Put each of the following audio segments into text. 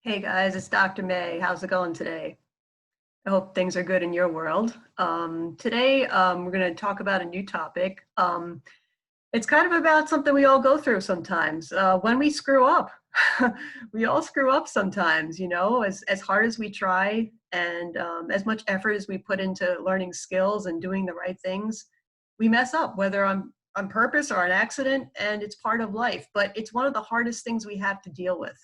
Hey guys, it's Dr. May. How's it going today? I hope things are good in your world. Today, we're going to talk about a new topic. It's kind of about something we all go through sometimes. When we screw up, we all screw up sometimes, as hard as we try and as much effort as we put into learning skills and doing the right things, we mess up, whether on purpose or an accident, and it's part of life. But it's one of the hardest things we have to deal with.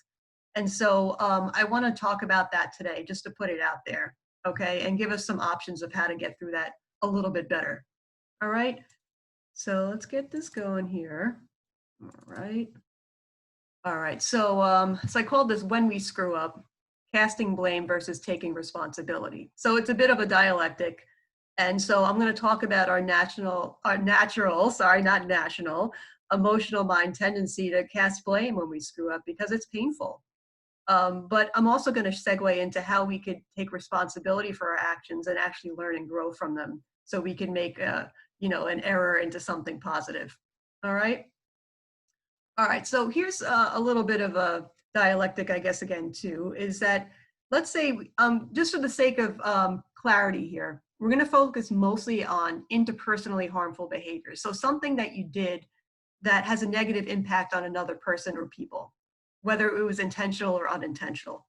And so I want to talk about that today, just to put it out there, okay, and give us some options of how to get through that a little bit better. All right, so let's get this going here. All right. All right, so I called this When We Screw Up, Casting Blame versus Taking Responsibility. So it's a bit of a dialectic. And so I'm going to talk about not national, emotional mind tendency to cast blame when we screw up because it's painful. But I'm also going to segue into how we could take responsibility for our actions and actually learn and grow from them, so we can make an error into something positive. All right. All right. So here's a little bit of a dialectic, I guess. Again, too, is that let's say just for the sake of clarity here, we're going to focus mostly on interpersonally harmful behaviors. So something that you did that has a negative impact on another person or people, whether it was intentional or unintentional,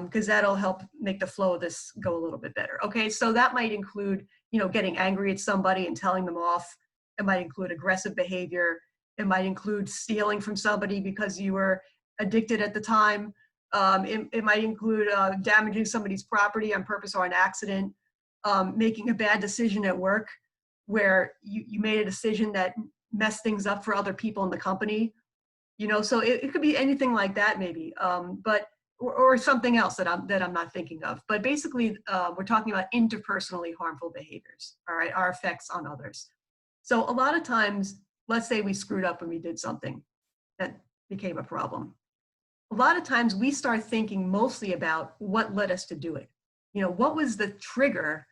because that'll help make the flow of this go a little bit better. Okay, so that might include, getting angry at somebody and telling them off. It might include aggressive behavior. It might include stealing from somebody because you were addicted at the time. It might include damaging somebody's property on purpose or on accident, making a bad decision at work where you made a decision that messed things up for other people in the company. So it could be anything like that, maybe, but or something else that I'm not thinking of. But basically, we're talking about interpersonally harmful behaviors. All right, our effects on others. So a lot of times, let's say we screwed up when we did something that became a problem. A lot of times we start thinking mostly about what led us to do it. What was the trigger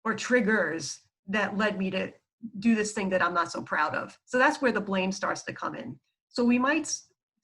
or triggers that led me to do this thing that I'm not so proud of? So that's where the blame starts to come in. So we might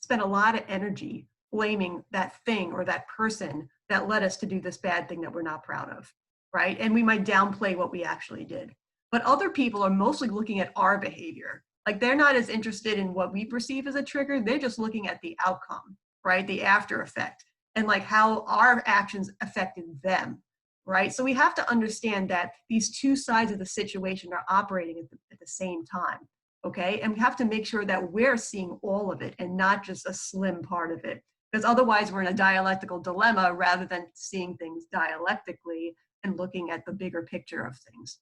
spend a lot of energy blaming that thing or that person that led us to do this bad thing that we're not proud of, right? And we might downplay what we actually did. But other people are mostly looking at our behavior. Like, they're not as interested in what we perceive as a trigger. They're just looking at the outcome, right? The after effect, and like how our actions affected them, right? So we have to understand that these two sides of the situation are operating at the same time, okay? And we have to make sure that we're seeing all of it and not just a slim part of it, because otherwise we're in a dialectical dilemma rather than seeing things dialectically and looking at the bigger picture of things.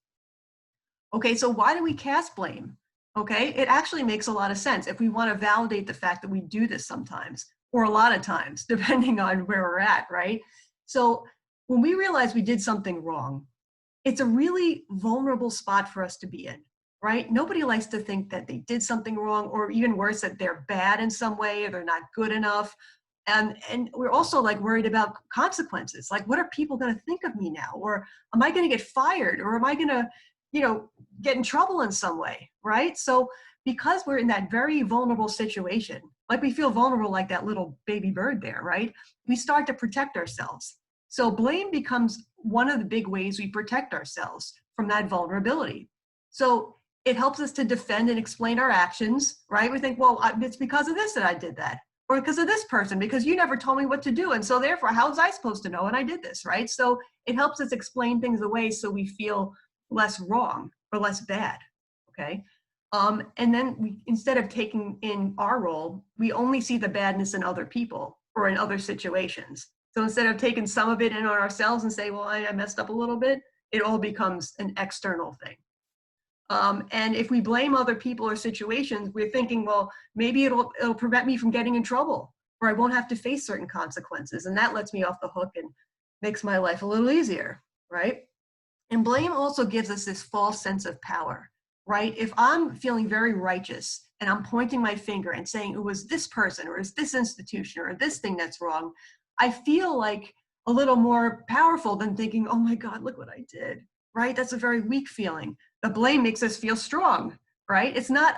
Okay, so why do we cast blame? Okay, it actually makes a lot of sense if we want to validate the fact that we do this sometimes, or a lot of times, depending on where we're at, right? So when we realize we did something wrong, it's a really vulnerable spot for us to be in, right? Nobody likes to think that they did something wrong, or even worse, that they're bad in some way, or they're not good enough. And we're also like worried about consequences. Like, what are people going to think of me now? Or am I going to get fired? Or am I going to, get in trouble in some way, right? So because we're in that very vulnerable situation, like we feel vulnerable like that little baby bird there, right? We start to protect ourselves. So blame becomes one of the big ways we protect ourselves from that vulnerability. So it helps us to defend and explain our actions, right? We think, well, it's because of this that I did that, or because of this person, because you never told me what to do. And so therefore, how was I supposed to know? And I did this, right? So it helps us explain things away so we feel less wrong or less bad, okay? And then instead of taking in our role, we only see the badness in other people or in other situations. So instead of taking some of it in on ourselves and say, well, I messed up a little bit, it all becomes an external thing. And if we blame other people or situations, we're thinking, well, maybe it'll prevent me from getting in trouble, or I won't have to face certain consequences. And that lets me off the hook and makes my life a little easier, right? And blame also gives us this false sense of power, right? If I'm feeling very righteous and I'm pointing my finger and saying it was this person or it's this institution or this thing that's wrong, I feel like a little more powerful than thinking, oh my God, look what I did, right? That's a very weak feeling. The blame makes us feel strong, right? It's not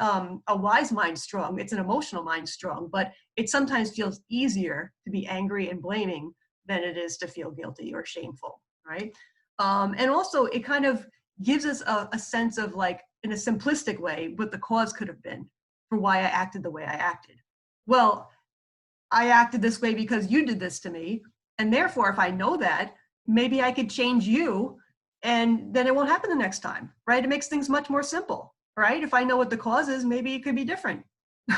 a wise mind strong, it's an emotional mind strong, but it sometimes feels easier to be angry and blaming than it is to feel guilty or shameful, right? And also, it kind of gives us a sense of, like, in a simplistic way, what the cause could have been for why I acted the way I acted. Well, I acted this way because you did this to me. And therefore, if I know that, maybe I could change you and then it won't happen the next time, right? It makes things much more simple, right? If I know what the cause is, maybe it could be different.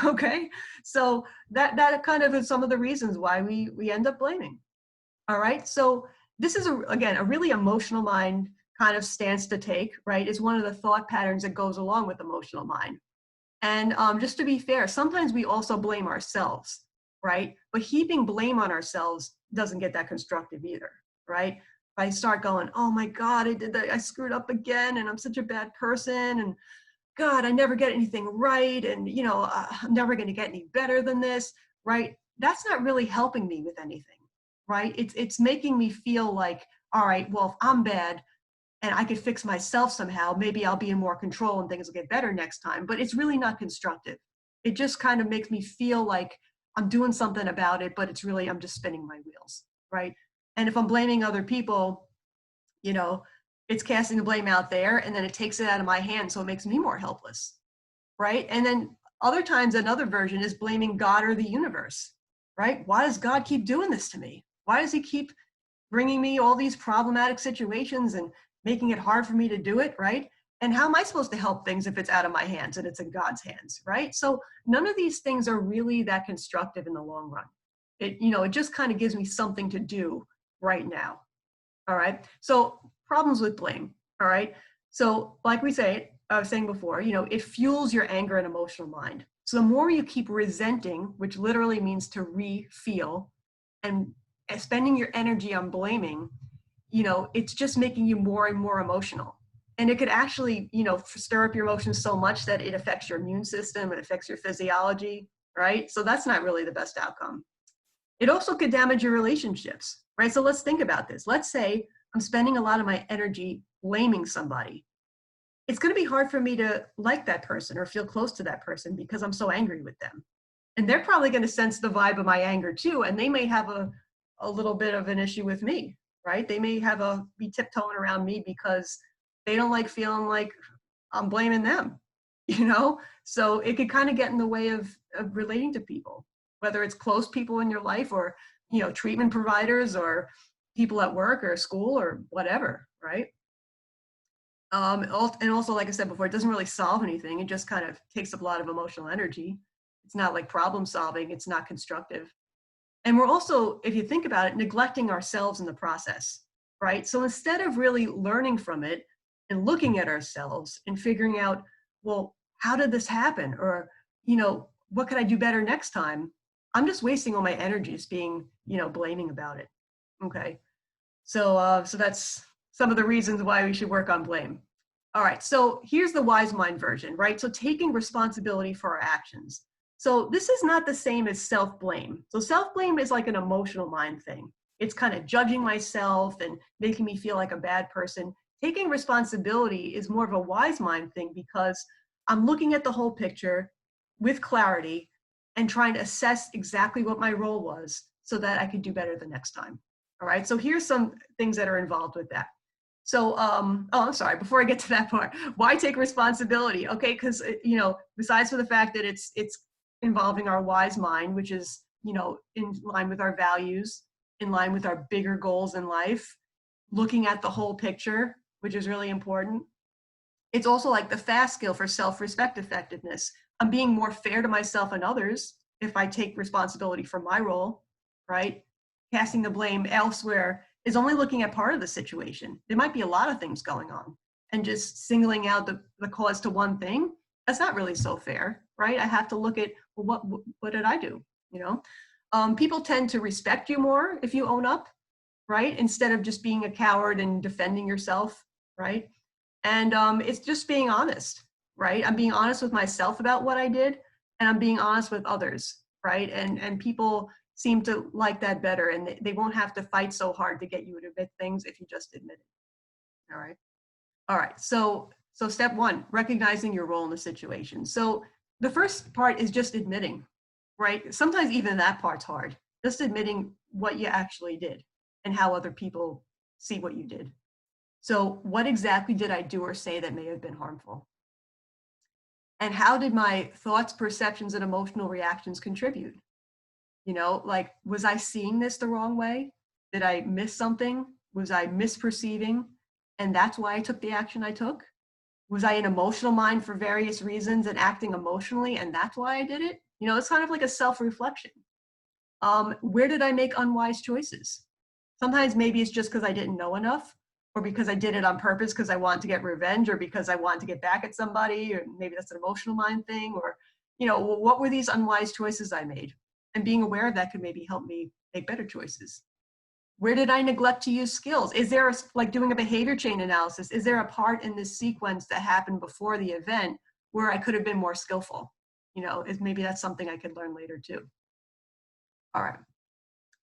Okay. So that kind of is some of the reasons why we end up blaming. All right. So this is again a really emotional mind kind of stance to take, right? It's one of the thought patterns that goes along with emotional mind. And just to be fair, sometimes we also blame ourselves, right? But heaping blame on ourselves doesn't get that constructive either, right? If I start going, oh my God, I did that, I screwed up again, and I'm such a bad person, and God, I never get anything right, and I'm never going to get any better than this, right? That's not really helping me with anything, right? It's making me feel like, all right, well, if I'm bad, and I could fix myself somehow, maybe I'll be in more control and things will get better next time. But it's really not constructive. It just kind of makes me feel like I'm doing something about it, but it's really, I'm just spinning my wheels, right? And if I'm blaming other people, you know, it's casting the blame out there and then it takes it out of my hands. So it makes me more helpless, right? And then other times, another version is blaming God or the universe, right? Why does God keep doing this to me? Why does he keep bringing me all these problematic situations and making it hard for me to do it, right? And how am I supposed to help things if it's out of my hands and it's in God's hands, right? So none of these things are really that constructive in the long run. It just kind of gives me something to do right now. All right. So problems with blame. All right. So like I was saying before, it fuels your anger and emotional mind. So the more you keep resenting, which literally means to re-feel, and spending your energy on blaming, it's just making you more and more emotional. And it could actually, stir up your emotions so much that it affects your immune system, it affects your physiology, right? So that's not really the best outcome. It also could damage your relationships, right? So let's think about this. Let's say I'm spending a lot of my energy blaming somebody. It's going to be hard for me to like that person or feel close to that person because I'm so angry with them. And they're probably going to sense the vibe of my anger too. And they may have a little bit of an issue with me, right? They may be tiptoeing around me because they don't like feeling like I'm blaming them, you know? So it could kind of get in the way of relating to people, whether it's close people in your life or, treatment providers or people at work or school or whatever, right? And also, like I said before, it doesn't really solve anything. It just kind of takes up a lot of emotional energy. It's not like problem solving. It's not constructive. And we're also, if you think about it, neglecting ourselves in the process, right? So instead of really learning from it and looking at ourselves and figuring out, well, how did this happen? Or, what could I do better next time? I'm just wasting all my energy just being, blaming about it. Okay. So that's some of the reasons why we should work on blame. All right, so here's the wise mind version, right? So taking responsibility for our actions. So this is not the same as self-blame. So self-blame is like an emotional mind thing. It's kind of judging myself and making me feel like a bad person. Taking responsibility is more of a wise mind thing because I'm looking at the whole picture with clarity and trying to assess exactly what my role was so that I could do better the next time. All right, so here's some things that are involved with that. So, I'm sorry, before I get to that part, why take responsibility? Okay, because, besides for the fact that it's involving our wise mind, which is, in line with our values, in line with our bigger goals in life, looking at the whole picture, which is really important. It's also like the fast skill for self-respect effectiveness. I'm being more fair to myself and others if I take responsibility for my role, right? Casting the blame elsewhere is only looking at part of the situation. There might be a lot of things going on. And just singling out the cause to one thing, that's not really so fair, right? I have to look at, well, what did I do? People tend to respect you more if you own up, right? Instead of just being a coward and defending yourself, right? And it's just being honest, right? I'm being honest with myself about what I did, and I'm being honest with others, right? And people seem to like that better, and they won't have to fight so hard to get you to admit things if you just admit it. All right. All right. So So step one, recognizing your role in the situation. So the first part is just admitting, right? Sometimes even that part's hard. Just admitting what you actually did and how other people see what you did. So what exactly did I do or say that may have been harmful? And how did my thoughts, perceptions, and emotional reactions contribute? You know, like, was I seeing this the wrong way? Did I miss something? Was I misperceiving? And that's why I took the action I took? Was I an emotional mind for various reasons and acting emotionally, and that's why I did it? You know, it's kind of like a self-reflection. Where did I make unwise choices? Sometimes maybe it's just because I didn't know enough, or because I did it on purpose because I wanted to get revenge, or because I wanted to get back at somebody, or maybe that's an emotional mind thing, or, you know, what were these unwise choices I made? And being aware of that could maybe help me make better choices. Where did I neglect to use skills? Is there like doing a behavior chain analysis? Is there a part in this sequence that happened before the event where I could have been more skillful? You know, maybe that's something I could learn later too. All right.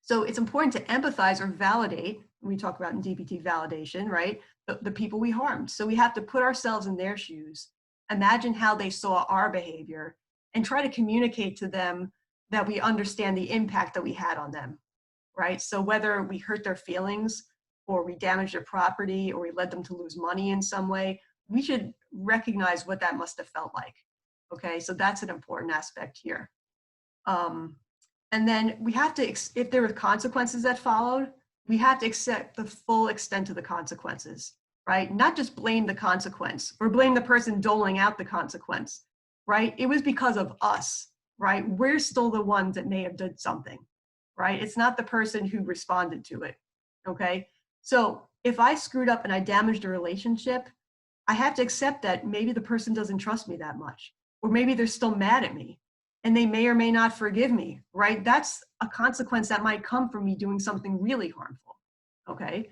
So it's important to empathize or validate. We talk about in DBT validation, right? The people we harmed. So we have to put ourselves in their shoes, imagine how they saw our behavior, and try to communicate to them that we understand the impact that we had on them, right? So whether we hurt their feelings or we damaged their property or we led them to lose money in some way, we should recognize what that must have felt like. Okay, so that's an important aspect here. And then we have to, if there were consequences that followed, we have to accept the full extent of the consequences, right? Not just blame the consequence or blame the person doling out the consequence, right? It was because of us, right? We're still the ones that may have done something, right? It's not the person who responded to it, okay? So if I screwed up and I damaged a relationship, I have to accept that maybe the person doesn't trust me that much, or maybe they're still mad at me and they may or may not forgive me, right? That's a consequence that might come from me doing something really harmful, okay?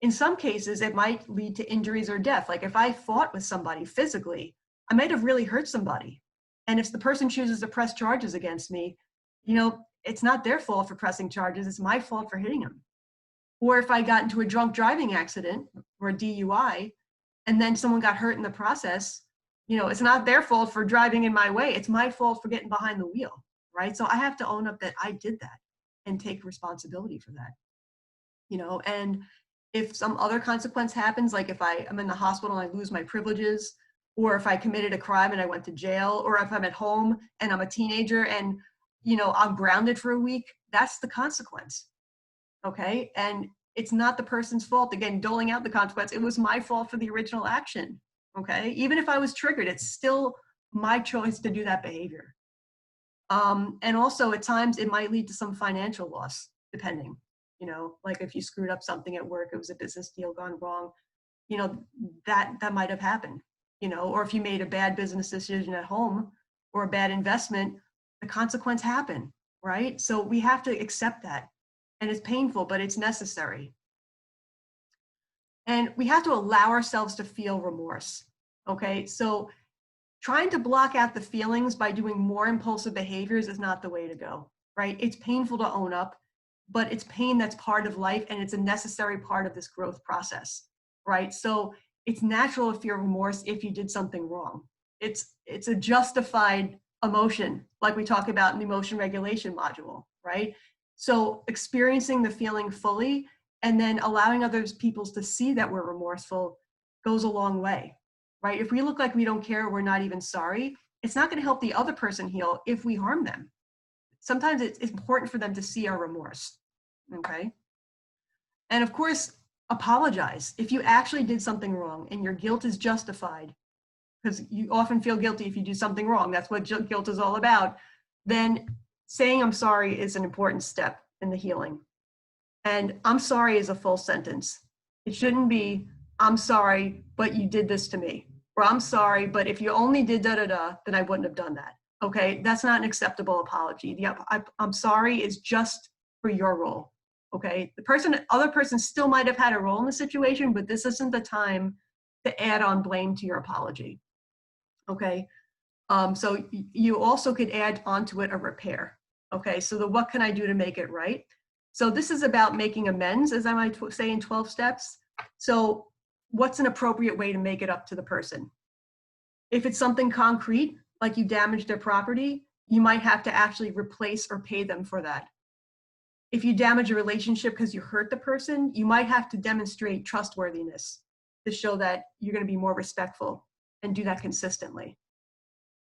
In some cases, it might lead to injuries or death. Like if I fought with somebody physically, I might have really hurt somebody. And if the person chooses to press charges against me, you know, it's not their fault for pressing charges, it's my fault for hitting them. Or if I got into a drunk driving accident or a DUI, and then someone got hurt in the process, you know, it's not their fault for driving in my way. It's my fault for getting behind the wheel, right? So I have to own up that I did that and take responsibility for that, you know. And if some other consequence happens, like if I'm in the hospital and I lose my privileges, or if I committed a crime and I went to jail, or if I'm at home and I'm a teenager and, you know, I'm grounded for a week, that's the consequence, okay? And it's not the person's fault. Again, doling out the consequence, it was my fault for the original action, okay? Even if I was triggered, it's still my choice to do that behavior. And also at times it might lead to some financial loss, depending, you know, like if you screwed up something at work, it was a business deal gone wrong, you know, that might have happened, you know, or if you made a bad business decision at home or a bad investment, the consequence happened, right? So we have to accept that. And it's painful, but it's necessary. And we have to allow ourselves to feel remorse, okay? So trying to block out the feelings by doing more impulsive behaviors is not the way to go, right? It's painful to own up, but it's pain that's part of life and it's a necessary part of this growth process, right? So it's natural to feel remorse if you did something wrong. It's a justified emotion, like we talk about in the emotion regulation module, right? So experiencing the feeling fully and then allowing other people to see that we're remorseful goes a long way, right? If we look like we don't care, we're not even sorry, it's not going to help the other person heal if we harm them. Sometimes it's important for them to see our remorse, okay? And of course, apologize. If you actually did something wrong and your guilt is justified, because you often feel guilty if you do something wrong, that's what guilt is all about, then saying I'm sorry is an important step in the healing. And I'm sorry is a full sentence. It shouldn't be, I'm sorry, but you did this to me. Or I'm sorry, but if you only did da-da-da, then I wouldn't have done that. Okay, that's not an acceptable apology. The I'm sorry is just for your role. Okay, the other person still might have had a role in the situation, but this isn't the time to add on blame to your apology. Okay, so you also could add onto it a repair. Okay, so what can I do to make it right? So this is about making amends, as I might say in 12 steps. So what's an appropriate way to make it up to the person? If it's something concrete, like you damaged their property, you might have to actually replace or pay them for that. If you damage a relationship because you hurt the person, you might have to demonstrate trustworthiness to show that you're going to be more respectful and do that consistently.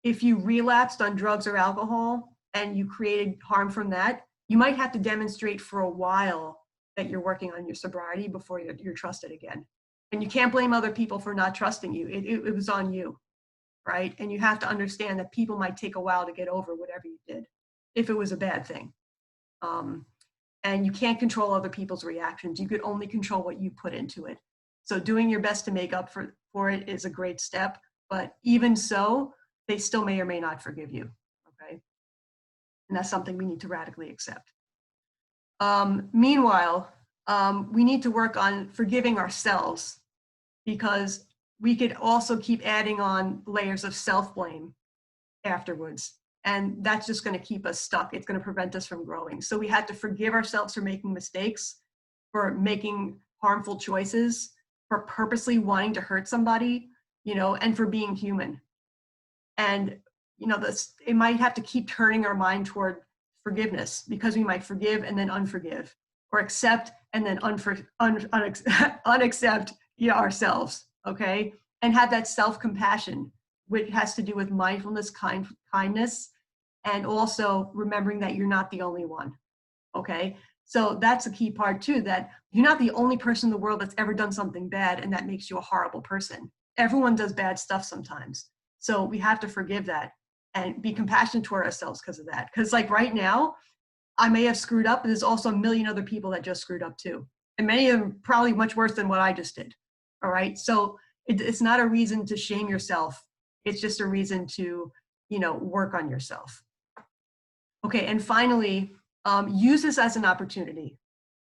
If you relapsed on drugs or alcohol and you created harm from that, you might have to demonstrate for a while that you're working on your sobriety before you're trusted again. And you can't blame other people for not trusting you. It was on you, right? And you have to understand that people might take a while to get over whatever you did if it was a bad thing. And you can't control other people's reactions. You could only control what you put into it. So doing your best to make up for it is a great step. But even so, they still may or may not forgive you, okay? And that's something we need to radically accept. Meanwhile, we need to work on forgiving ourselves, because we could also keep adding on layers of self-blame afterwards. And that's just going to keep us stuck. It's going to prevent us from growing. So we had to forgive ourselves for making mistakes, for making harmful choices, for purposely wanting to hurt somebody, and for being human. And, it might have to keep turning our mind toward forgiveness, because we might forgive and then unforgive, or accept and then unaccept ourselves, okay? And have that self-compassion, which has to do with mindfulness, kindness, and also remembering that you're not the only one, okay? So that's a key part too, that you're not the only person in the world that's ever done something bad and that makes you a horrible person. Everyone does bad stuff sometimes. So we have to forgive that and be compassionate toward ourselves because of that. Because like right now, I may have screwed up, but there's also a million other people that just screwed up too. And many of them probably much worse than what I just did, all right? So it's not a reason to shame yourself. It's just a reason to, work on yourself. Okay, and finally, use this as an opportunity,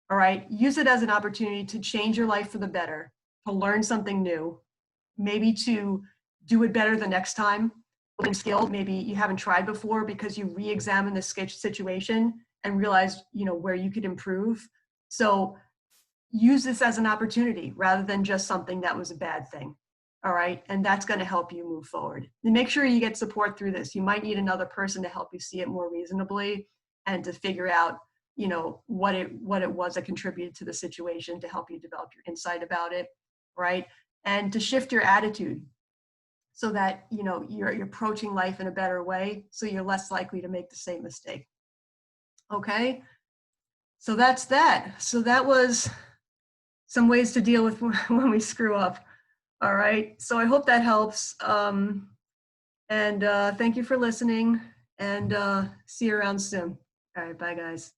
all right? Use it as an opportunity to change your life for the better, to learn something new, maybe to do it better the next time, building skill maybe you haven't tried before because you re-examine the situation and realize, where you could improve. So use this as an opportunity rather than just something that was a bad thing. All right. And that's going to help you move forward. And make sure you get support through this. You might need another person to help you see it more reasonably and to figure out, what it was that contributed to the situation, to help you develop your insight about it. Right. And to shift your attitude so that, you're approaching life in a better way. So you're less likely to make the same mistake. Okay. So that's that. So that was some ways to deal with when we screw up. All right. So I hope that helps. And thank you for listening, and see you around soon. All right. Bye, guys.